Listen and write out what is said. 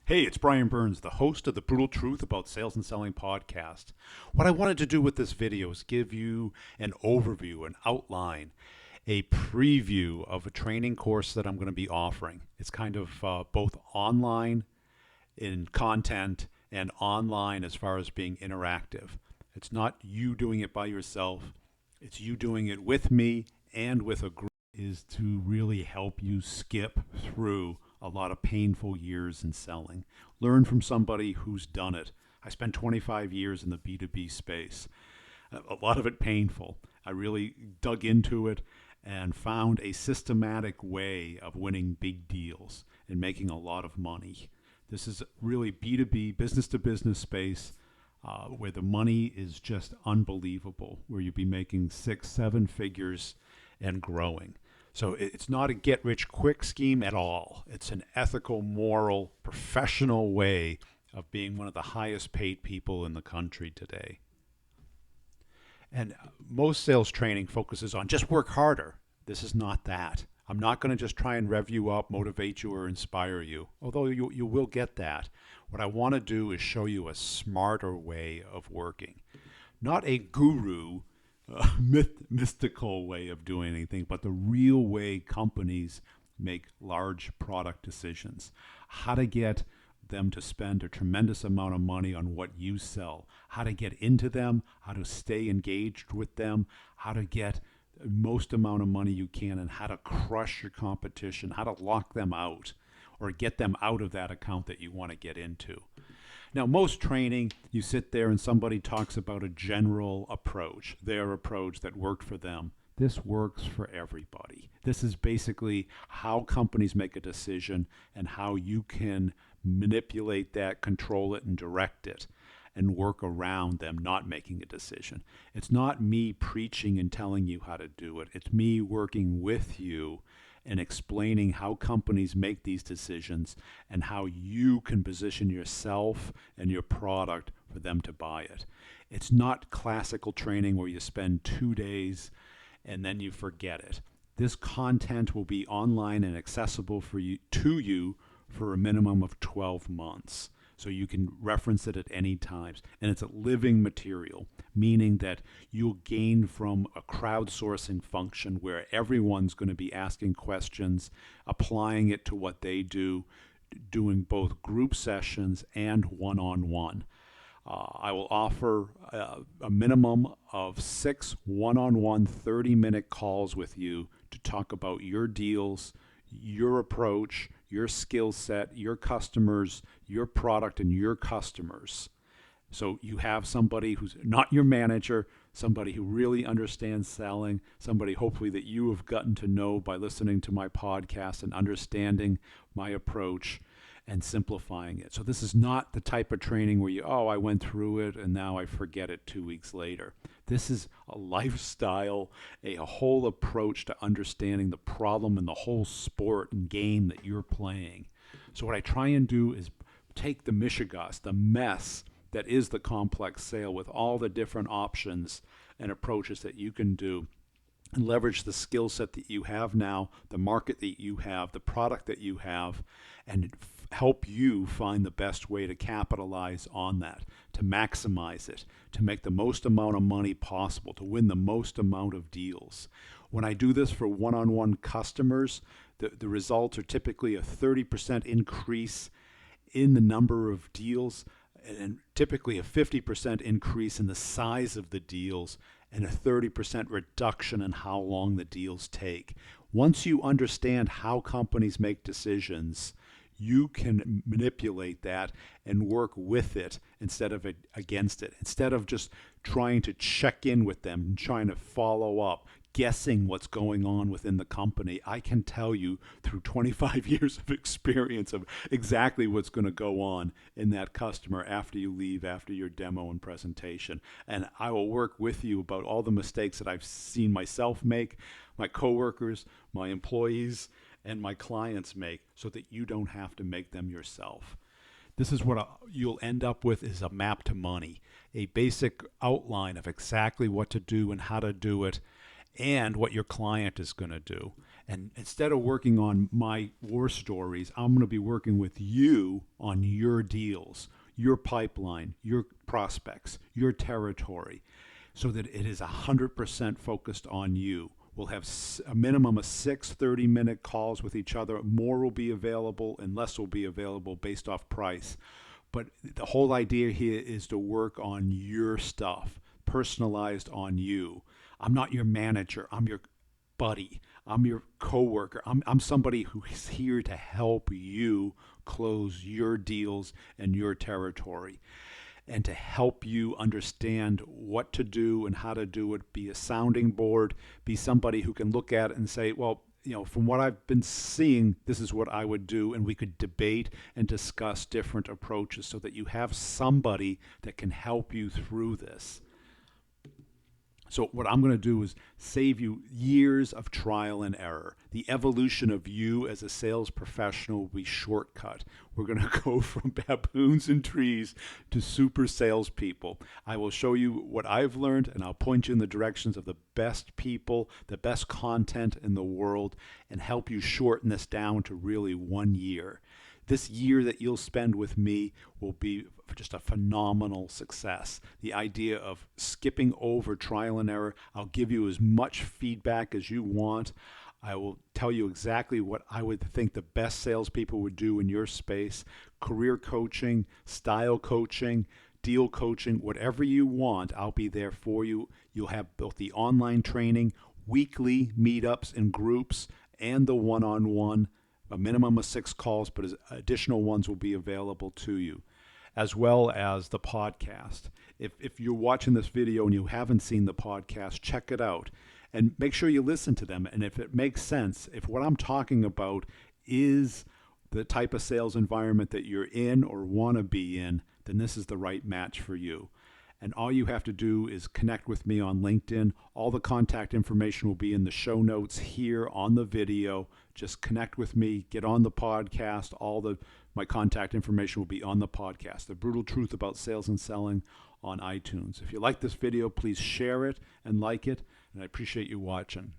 Hey, it's Brian Burns, the host of the Brutal Truth About Sales and Selling podcast. What I wanted to do with this video is give you an overview, an outline, a preview of a training course that I'm going to be offering. It's kind of both online in content and online as far as being interactive. It's not you doing it by yourself, it's you doing it with me and with a group, is to really help you skip through a lot of painful years in selling. Learn from somebody who's done it. I spent 25 years in the B2B space, a lot of it painful. I really dug into it and found a systematic way of winning big deals and making a lot of money. This is really B2B, business to business space where the money is just unbelievable, where you'd be making 6, 7 figures and growing. So it's not a get-rich-quick scheme at all. It's an ethical, moral, professional way of being one of the highest paid people in the country today. And most sales training focuses on just work harder. This is not that. I'm not going to just try and rev you up, motivate you, or inspire you, although you will get that. What I want to do is show you a smarter way of working. Not a guru, mystical way of doing anything, but the real way companies make large product decisions. How to get them to spend a tremendous amount of money on what you sell, how to get into them, how to stay engaged with them, how to get the most amount of money you can, and how to crush your competition, how to lock them out or get them out of that account that you want to get into. Now, most training, you sit there and somebody talks about a general approach, their approach that worked for them. This works for everybody. This is basically how companies make a decision and how you can manipulate that, control it, and direct it and work around them not making a decision. It's not me preaching and telling you how to do it. It's me working with you and explaining how companies make these decisions and how you can position yourself and your product for them to buy it. It's not classical training where you spend 2 days and then you forget it. This content will be online and accessible for you for a minimum of 12 months. So you can reference it at any times. And it's a living material, meaning that you'll gain from a crowdsourcing function where everyone's going to be asking questions, applying it to what they do, doing both group sessions and one-on-one. I will offer a minimum of 6 one-on-one 30-minute calls with you to talk about your deals, your approach, your skill set, your customers, your product, and your customers. So you have somebody who's not your manager, somebody who really understands selling, somebody hopefully that you have gotten to know by listening to my podcast and understanding my approach and simplifying it. So this is not the type of training where I went through it and now I forget it 2 weeks later. This is a lifestyle, a whole approach to understanding the problem and the whole sport and game that you're playing. So what I try and do is take the mishigas, the mess that is the complex sale with all the different options and approaches that you can do, and leverage the skill set that you have now, the market that you have, the product that you have, and help you find the best way to capitalize on that, to maximize it, to make the most amount of money possible, to win the most amount of deals. When I do this for one-on-one customers, the results are typically a 30% increase in the number of deals and typically a 50% increase in the size of the deals and a 30% reduction in how long the deals take. Once you understand how companies make decisions, you can manipulate that and work with it instead of against it. Instead of just trying to check in with them and trying to follow up, guessing what's going on within the company, I can tell you through 25 years of experience of exactly what's going to go on in that customer after you leave, after your demo and presentation. And I will work with you about all the mistakes that I've seen myself make, my coworkers, my employees, and my clients make, so that you don't have to make them yourself. This is what you'll end up with, is a map to money, a basic outline of exactly what to do and how to do it and what your client is going to do. And instead of working on my war stories, I'm going to be working with you on your deals, your pipeline, your prospects, your territory, so that it is 100% focused on you. We'll have a minimum of 6 30-minute calls with each other. More will be available and less will be available based off price. But the whole idea here is to work on your stuff, personalized on you. I'm not your manager. I'm your buddy. I'm your coworker. I'm somebody who is here to help you close your deals and your territory, and to help you understand what to do and how to do it. Be a sounding board. Be somebody who can look at it and say, well, from what I've been seeing, this is what I would do, and we could debate and discuss different approaches so that you have somebody that can help you through this. So what I'm going to do is save you years of trial and error. The evolution of you as a sales professional will be shortcut. We're going to go from baboons and trees to super salespeople. I will show you what I've learned, and I'll point you in the directions of the best people, the best content in the world, and help you shorten this down to really 1 year. This year that you'll spend with me will be just a phenomenal success. The idea of skipping over trial and error, I'll give you as much feedback as you want. I will tell you exactly what I would think the best salespeople would do in your space. Career coaching, style coaching, deal coaching, whatever you want, I'll be there for you. You'll have both the online training, weekly meetups and groups, and the one-on-one. A minimum of 6 calls, but additional ones will be available to you, as well as the podcast. If you're watching this video and you haven't seen the podcast, check it out and make sure you listen to them. And if it makes sense, if what I'm talking about is the type of sales environment that you're in or want to be in, then this is the right match for you. And all you have to do is connect with me on LinkedIn. All the contact information will be in the show notes here on the video. Just connect with me, get on the podcast. My contact information will be on the podcast. The Brutal Truth About Sales and Selling on iTunes. If you like this video, please share it and like it. And I appreciate you watching.